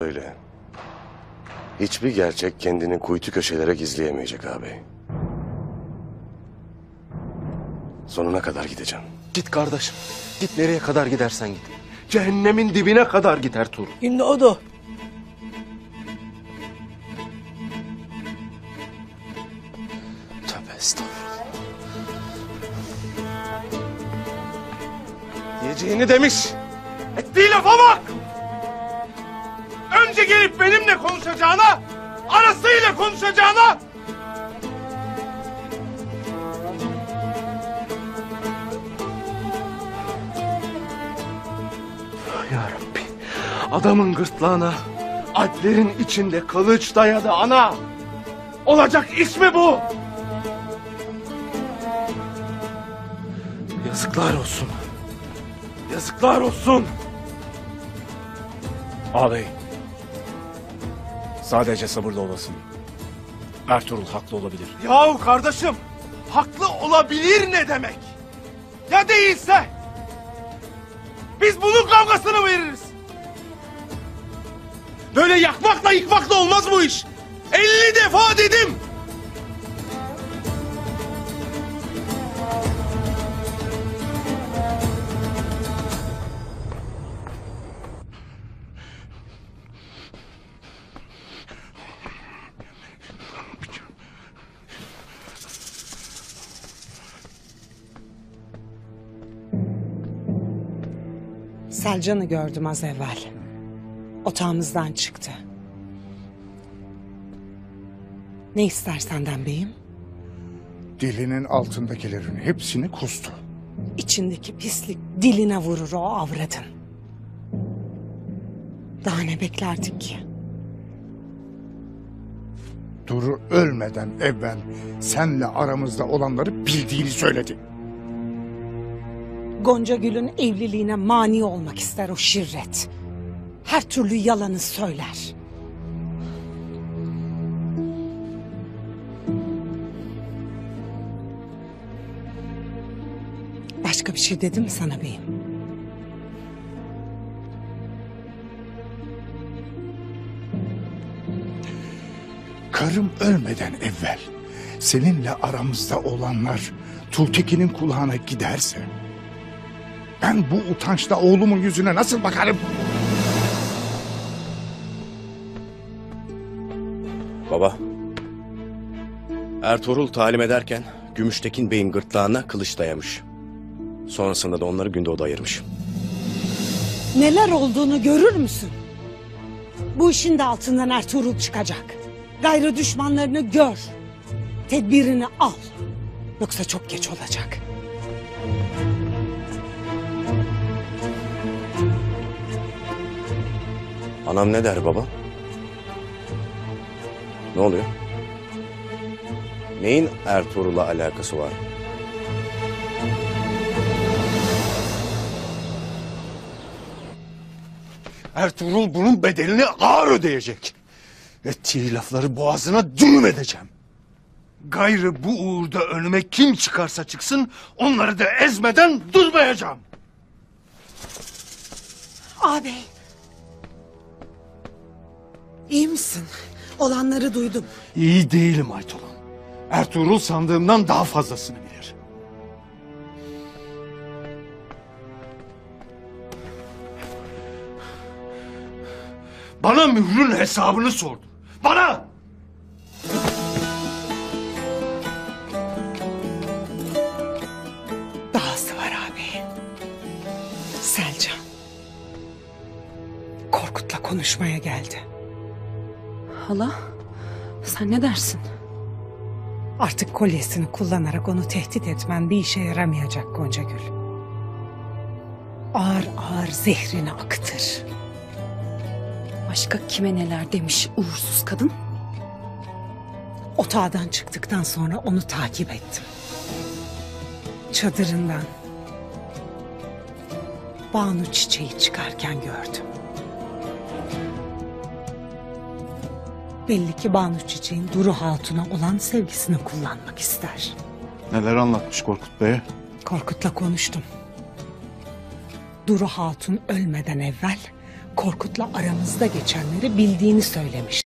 Öyle. Hiçbir gerçek kendini kuytu köşelere gizleyemeyecek abi. Sonuna kadar gideceğim. Git kardeşim. Git nereye kadar gidersen git. Cehennemin dibine kadar git Ertuğrul. İmdadı. Tövbe estağfurullah. Diyeceğini demiş. Ettiği lafa bak! Önce gelip benimle konuşacağına, anasıyla konuşacağına... Ya Rabbi, adamın gırtlağına, alplerin içinde kılıç dayadı ana. Olacak iş mi bu? Yazıklar olsun. Yazıklar olsun. Ağabey, sadece sabırlı olasın. Ertuğrul haklı olabilir. Yahu kardeşim, haklı olabilir ne demek? Ya değilse? Biz bunun kavgasını veririz. Böyle yakmakla yıkmakla olmaz bu iş. 50 defa dedim. Selcan'ı gördüm az evvel. Otağımızdan çıktı. Ne ister senden beyim? Dilinin altındakilerin hepsini kustu. İçindeki pislik diline vurur o avradın. Daha ne beklerdik ki? Duru ölmeden evvel senle aramızda olanları bildiğini söyledi. Gonca Gül'ün evliliğine mani olmak ister o şirret. Her türlü yalanı söyler. Başka bir şey dedim mi sana beyim? Karım ölmeden evvel seninle aramızda olanlar Tuğtekin'in kulağına giderse... ben bu utançla oğlumun yüzüne nasıl bakarım? Baba, Ertuğrul talim ederken Gümüştekin Bey'in gırtlağına kılıç dayamış. Sonrasında da onları Gündoğdu ayırmış. Neler olduğunu görür müsün? Bu işin de altından Ertuğrul çıkacak. Gayrı düşmanlarını gör. Tedbirini al. Yoksa çok geç olacak. Anam ne der baba? Ne oluyor? Neyin Ertuğrul'la alakası var? Ertuğrul bunun bedelini ağır ödeyecek. Ettiği lafları boğazına düğüm edeceğim. Gayrı bu uğurda önüme kim çıkarsa çıksın onları da ezmeden durmayacağım. Ağabey. İyi misin? Olanları duydum. İyi değilim Aytolun. Ertuğrul sandığımdan daha fazlasını bilir. Bana mührün hesabını sordu. Bana! Dahası var abi. Selcan. Korkut'la konuşmaya geldi. Hala, sen ne dersin? Artık kolyesini kullanarak onu tehdit etmen bir işe yaramayacak Gonca Gül. Ağır ağır zehrini akıtır. Başka kime neler demiş uğursuz kadın? Otağdan çıktıktan sonra onu takip ettim. Çadırından Banu çiçeği çıkarken gördüm. Belli ki Banu çiçeğin Duru Hatun'a olan sevgisini kullanmak ister. Neler anlatmış Korkut Bey'e? Korkut'la konuştum. Duru Hatun ölmeden evvel Korkut'la aramızda geçenleri bildiğini söylemiş.